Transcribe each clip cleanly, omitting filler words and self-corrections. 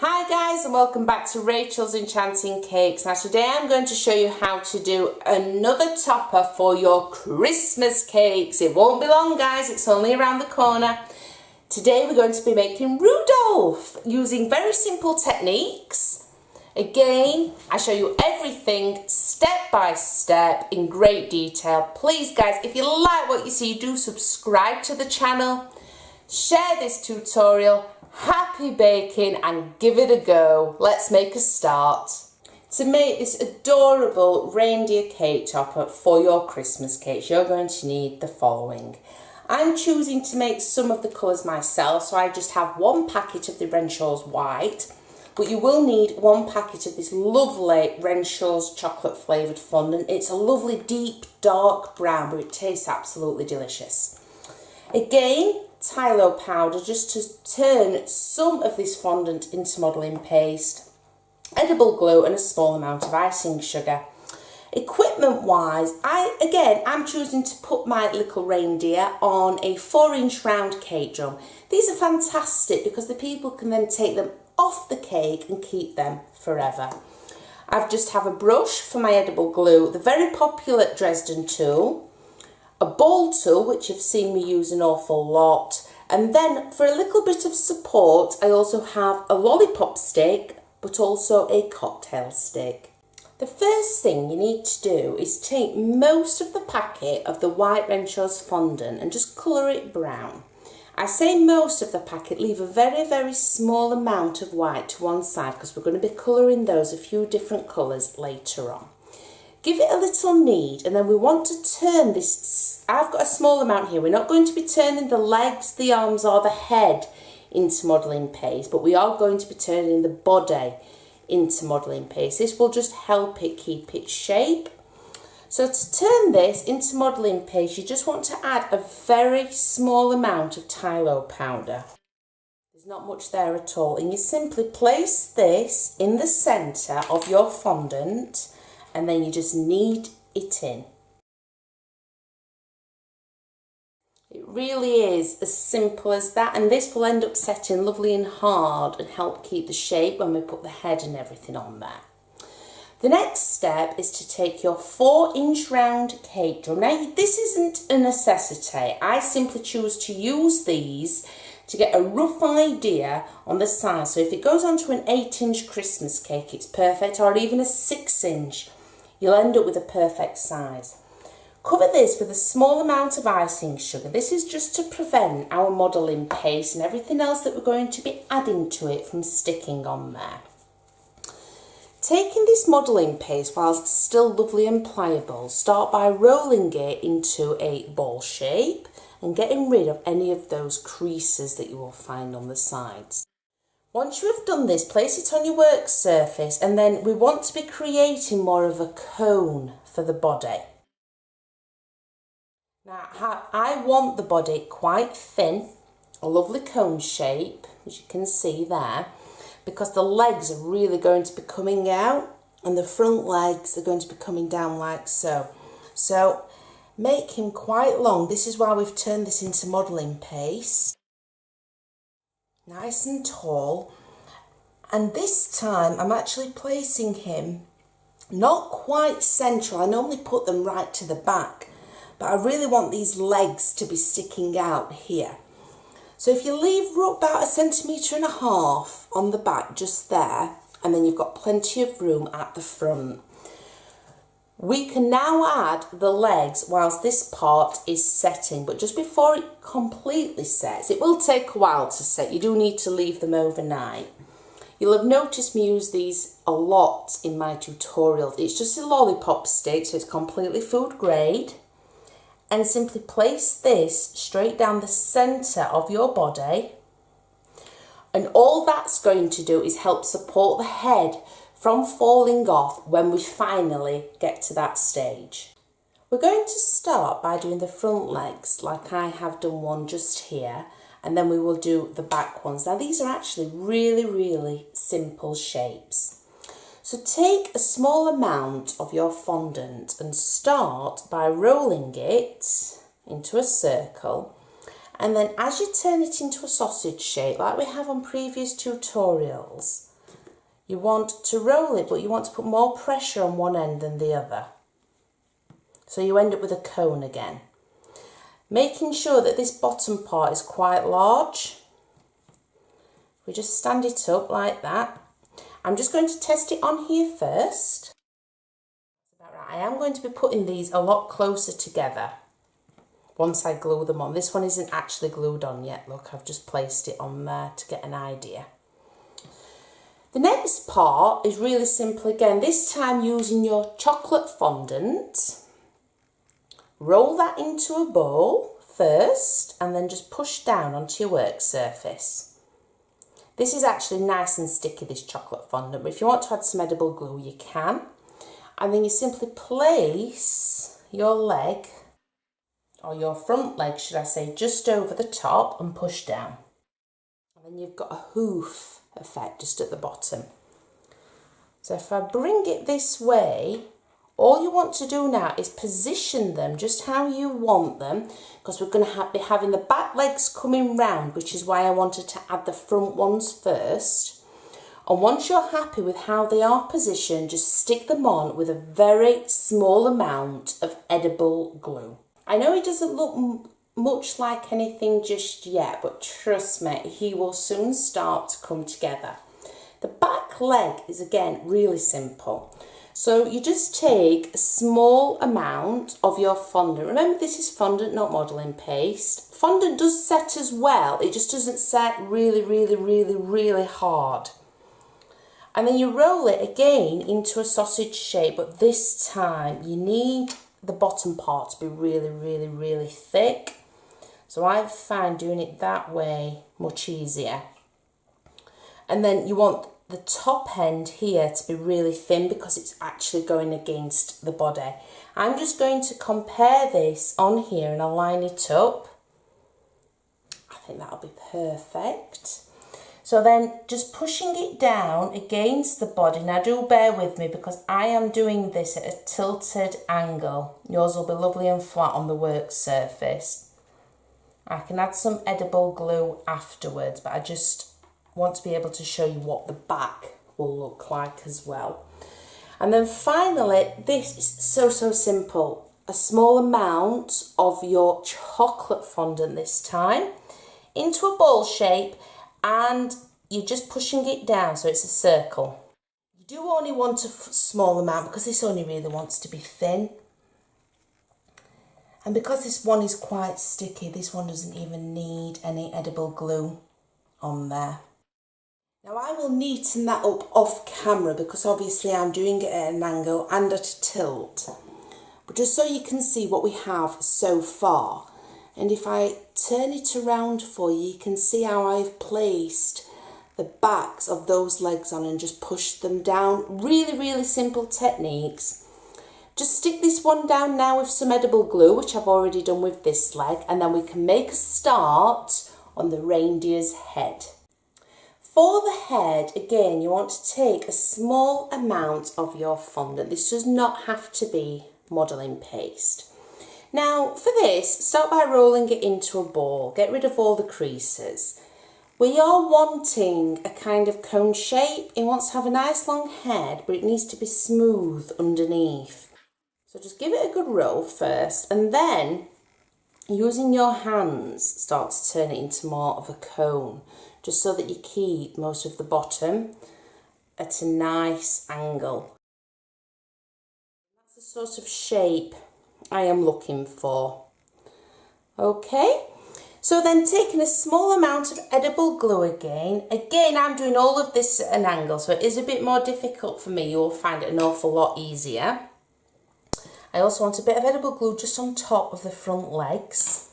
Hi guys, and welcome back to Rachel's Enchanting Cakes. Now today I'm going to show you how to do another topper for your Christmas cakes. It won't be long guys, it's only around the corner. Today we're going to be making Rudolph using very simple techniques. Again, I show you everything step by step in great detail. Please guys, if you like what you see, do subscribe to the channel, share this tutorial. Happy baking and give it a go. Let's make a start. To make this adorable reindeer cake topper for your Christmas cakes, you're going to need the following. I'm choosing to make some of the colours myself, so I just have one packet of the Renshaws white, but you will need one packet of this lovely Renshaws chocolate flavoured fondant. It's a lovely deep dark brown, but it tastes absolutely delicious. Again, Tylo powder just to turn some of this fondant into modelling paste, edible glue and a small amount of icing sugar. Equipment wise, I'm choosing to put my little reindeer on a 4-inch round cake drum. These are fantastic because the people can then take them off the cake and keep them forever. I just have a brush for my edible glue, the very popular Dresden tool, a ball tool, which you've seen me use an awful lot, and then for a little bit of support I also have a lollipop stick but also a cocktail stick. The first thing you need to do is take most of the packet of the white Renshaws fondant and just colour it brown. I say most of the packet, leave a very small amount of white to one side because we're going to be colouring those a few different colours later on. Give it a little knead and then we want to turn this, I've got a small amount here, we're not going to be turning the legs, the arms or the head into modelling paste, but we are going to be turning the body into modelling paste. This will just help it keep its shape. So to turn this into modelling paste, you just want to add a very small amount of Tylo powder. There's not much there at all, and you simply place this in the centre of your fondant and then you just knead it in. It really is as simple as that, and this will end up setting lovely and hard and help keep the shape when we put the head and everything on there. The next step is to take your 4-inch round cake drum. Now this isn't a necessity, I simply choose to use these to get a rough idea on the size. So if it goes onto an 8-inch Christmas cake it's perfect, or even a 6-inch. You'll end up with a perfect size. Cover this with a small amount of icing sugar. This is just to prevent our modelling paste and everything else that we're going to be adding to it from sticking on there. Taking this modelling paste whilst still lovely and pliable, start by rolling it into a ball shape and getting rid of any of those creases that you will find on the sides. Once you have done this, place it on your work surface and then we want to be creating more of a cone for the body. Now I want the body quite thin, a lovely cone shape, as you can see there, because the legs are really going to be coming out and the front legs are going to be coming down like so. So make him quite long. This is why we've turned this into modelling paste. Nice and tall, and this time I'm actually placing him not quite central. I normally put them right to the back, but I really want these legs to be sticking out here. So if you leave about 1.5 centimetres on the back just there, and then you've got plenty of room at the front. We can now add the legs whilst this part is setting, but just before it completely sets, it will take a while to set, you do need to leave them overnight. You'll have noticed me use these a lot in my tutorials. It's just a lollipop stick, so it's completely food grade, and simply place this straight down the centre of your body, and all that's going to do is help support the head from falling off when we finally get to that stage. We're going to start by doing the front legs like I have done one just here, and then we will do the back ones. Now these are actually really simple shapes. So take a small amount of your fondant and start by rolling it into a circle, and then as you turn it into a sausage shape like we have on previous tutorials, you want to roll it, but you want to put more pressure on one end than the other. So you end up with a cone again. Making sure that this bottom part is quite large. We just stand it up like that. I'm just going to test it on here first. That's about right. I am going to be putting these a lot closer together once I glue them on. This one isn't actually glued on yet. Look, I've just placed it on there to get an idea. The next part is really simple again, this time using your chocolate fondant. Roll that into a bowl first and then just push down onto your work surface. This is actually nice and sticky, this chocolate fondant, but if you want to add some edible glue, you can. And then you simply place your leg, or your front leg should I say, just over the top and push down. And then you've got a hoof effect just at the bottom. So if I bring it this way, all you want to do now is position them just how you want them, because we're going to be having the back legs coming round, which is why I wanted to add the front ones first. And once you're happy with how they are positioned, just stick them on with a very small amount of edible glue. I know it doesn't look much like anything just yet, but trust me, he will soon start to come together. The back leg is again really simple. So you just take a small amount of your fondant. Remember, this is fondant, not modelling paste. Fondant does set as well, it just doesn't set really hard. And then you roll it again into a sausage shape, but this time you need the bottom part to be really thick. So I find doing it that way much easier. And then you want the top end here to be really thin because it's actually going against the body. I'm just going to compare this on here and align it up. I think that'll be perfect. So then just pushing it down against the body. Now do bear with me because I am doing this at a tilted angle. Yours will be lovely and flat on the work surface. I can add some edible glue afterwards, but I just want to be able to show you what the back will look like as well. And then finally, this is so simple. A small amount of your chocolate fondant this time into a ball shape, and you're just pushing it down so it's a circle. You do only want a small amount because this only really wants to be thin. And because this one is quite sticky, this one doesn't even need any edible glue on there. Now I will neaten that up off camera because obviously I'm doing it at an angle and at a tilt. But just so you can see what we have so far. And if I turn it around for you, you can see how I've placed the backs of those legs on and just pushed them down. Really simple techniques. Just stick this one down now with some edible glue, which I've already done with this leg, and then we can make a start on the reindeer's head. For the head, again, you want to take a small amount of your fondant. This does not have to be modelling paste. Now, for this, start by rolling it into a ball. Get rid of all the creases. We are wanting a kind of cone shape. It wants to have a nice long head, but it needs to be smooth underneath. So just give it a good roll first, and then using your hands, start to turn it into more of a cone, just so that you keep most of the bottom at a nice angle. That's the sort of shape I am looking for. Okay, so then taking a small amount of edible glue again. Again, I'm doing all of this at an angle, so it is a bit more difficult for me. You'll find it an awful lot easier. I also want a bit of edible glue just on top of the front legs.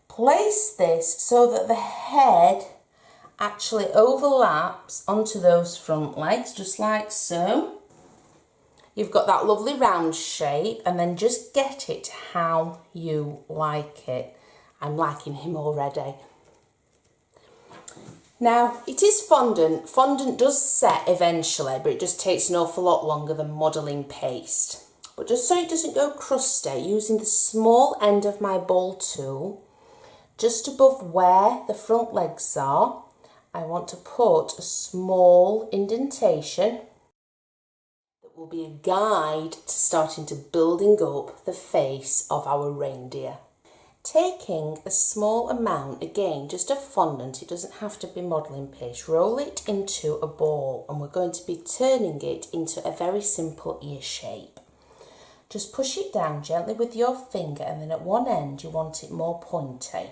Place this so that the head actually overlaps onto those front legs, just like so. You've got that lovely round shape, and then just get it how you like it. I'm liking him already. Now, it is fondant. Fondant does set eventually, but it just takes an awful lot longer than modelling paste. But just so it doesn't go crusty, using the small end of my ball tool, just above where the front legs are, I want to put a small indentation that will be a guide to starting to building up the face of our reindeer. Taking a small amount, again, just a fondant, it doesn't have to be modelling paste, roll it into a ball and we're going to be turning it into a very simple ear shape. Just push it down gently with your finger and then at one end you want it more pointy.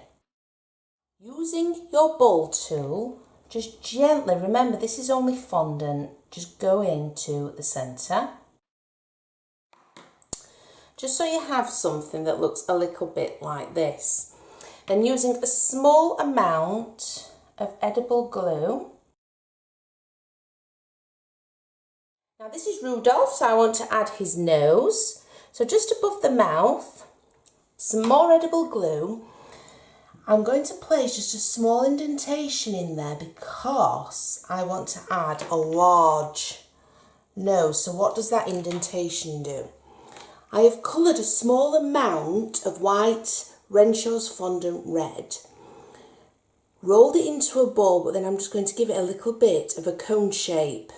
Using your ball tool, just gently, remember this is only fondant, just go into the centre. Just so you have something that looks a little bit like this. And using a small amount of edible glue. Now this is Rudolph, so I want to add his nose. So just above the mouth, some more edible glue. I'm going to place just a small indentation in there because I want to add a large nose. So what does that indentation do? I have coloured a small amount of white Renshaws fondant red, rolled it into a ball, but then I'm just going to give it a little bit of a cone shape.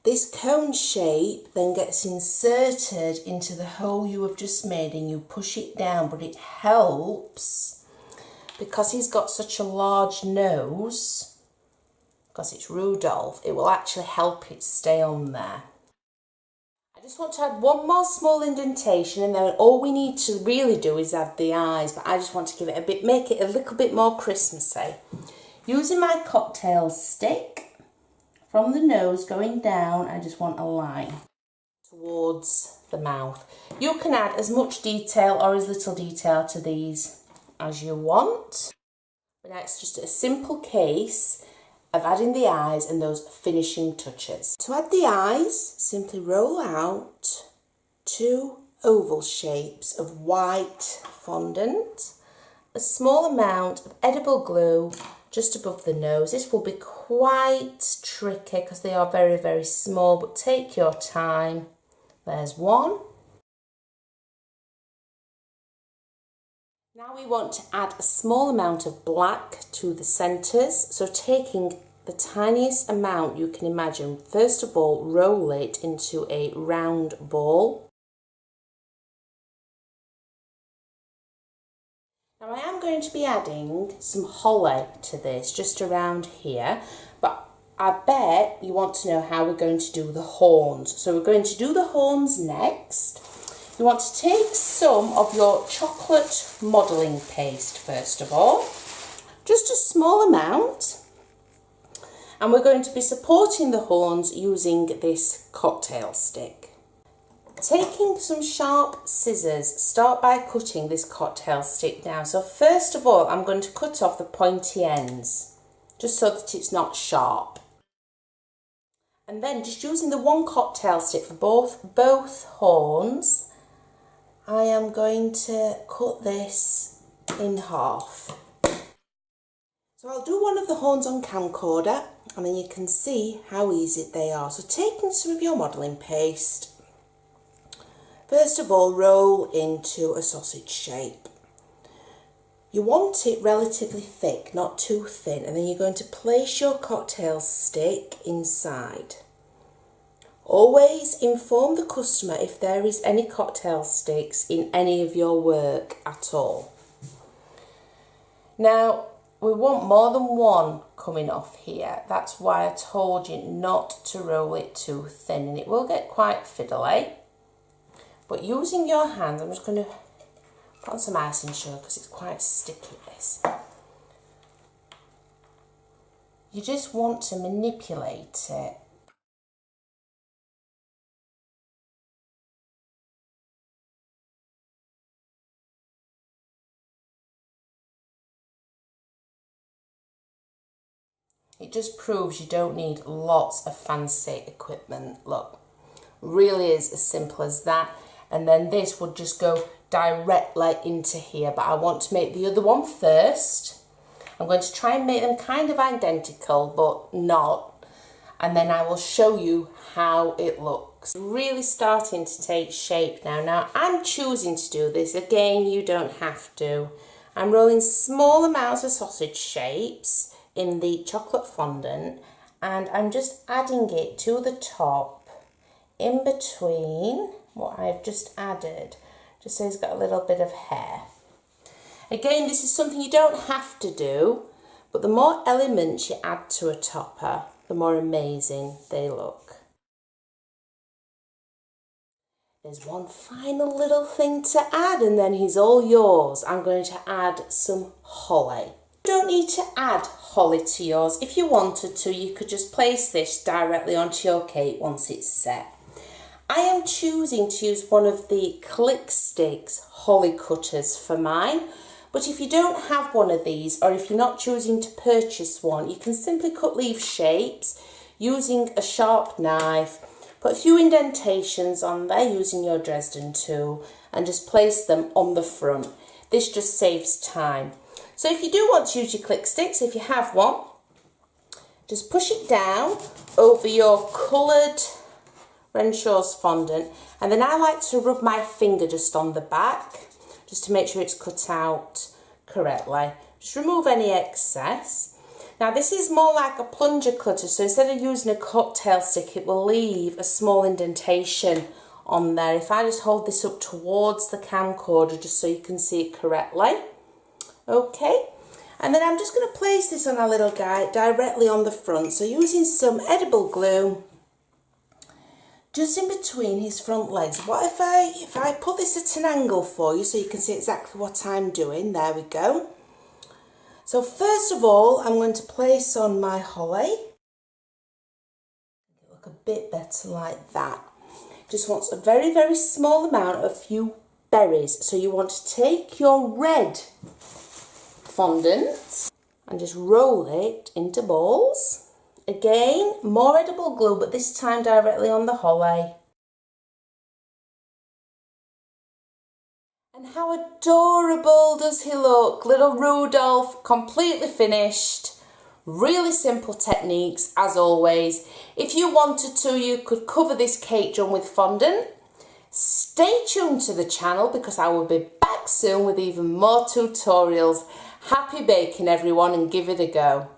This cone shape then gets inserted into the hole you have just made and you push it down, but it helps because he's got such a large nose, because it's Rudolph, it will actually help it stay on there. I just want to add one more small indentation and then all we need to really do is add the eyes, but I just want to give it a bit, make it a little bit more Christmassy. Using my cocktail stick, from the nose going down, I just want a line towards the mouth. You can add as much detail or as little detail to these as you want. But now it's just a simple case of adding the eyes and those finishing touches. To add the eyes, simply roll out 2 oval shapes of white fondant, a small amount of edible glue just above the nose. This will be quite tricky because they are very, very small, but take your time. There's one. Now we want to add a small amount of black to the centres, so taking the tiniest amount you can imagine, first of all roll it into a round ball. Now I am going to be adding some holly to this just around here, but I bet you want to know how we're going to do the horns. So we're going to do the horns next. You want to take some of your chocolate modelling paste first of all, just a small amount, and we're going to be supporting the horns using this cocktail stick. Taking some sharp scissors, start by cutting this cocktail stick down. So first of all, I'm going to cut off the pointy ends, just so that it's not sharp. And then just using the one cocktail stick for both horns, I am going to cut this in half. So I'll do one of the horns on camcorder and then you can see how easy they are. So taking some of your modelling paste, first of all roll into a sausage shape. You want it relatively thick, not too thin, and then you're going to place your cocktail stick inside. Always inform the customer if there is any cocktail sticks in any of your work at all. Now, we want more than one coming off here. That's why I told you not to roll it too thin, and it will get quite fiddly. But using your hands, I'm just going to put on some icing sugar because it's quite sticky, this. You just want to manipulate it. It just proves you don't need lots of fancy equipment. Look, really is as simple as that. And then this would just go directly into here, but I want to make the other one first. I'm going to try and make them kind of identical, but not. And then I will show you how it looks. Really starting to take shape now. Now I'm choosing to do this. Again, you don't have to. I'm rolling small amounts of sausage shapes in the chocolate fondant, and I'm just adding it to the top in between what I've just added, just so it's got a little bit of hair. Again, this is something you don't have to do, but the more elements you add to a topper, the more amazing they look. There's one final little thing to add and then he's all yours. I'm going to add some holly. You don't need to add holly to yours. If you wanted to, you could just place this directly onto your cake once it's set. I am choosing to use one of the Click Sticks holly cutters for mine, but if you don't have one of these, or if you're not choosing to purchase one, you can simply cut leaf shapes using a sharp knife. Put a few indentations on there using your Dresden tool and just place them on the front. This just saves time. So if you do want to use your Click Sticks, if you have one, just push it down over your coloured Renshaws fondant, and then I like to rub my finger just on the back just to make sure it's cut out correctly. Just remove any excess. Now this is more like a plunger cutter, so instead of using a cocktail stick, it will leave a small indentation on there. If I just hold this up towards the camcorder just so you can see it correctly. Okay, and then I'm just going to place this on our little guy directly on the front. So using some edible glue just in between his front legs. What if I put this at an angle for you so you can see exactly what I'm doing? There we go. So first of all, I'm going to place on my holly. It'll look a bit better like that. Just wants a very, very small amount of a few berries. So you want to take your red fondant and just roll it into balls. Again, more edible glue, but this time directly on the holly. And how adorable does he look? Little Rudolph, completely finished. Really simple techniques as always. If you wanted to, you could cover this cake done with fondant. Stay tuned to the channel because I will be back soon with even more tutorials. Happy baking everyone, and give it a go.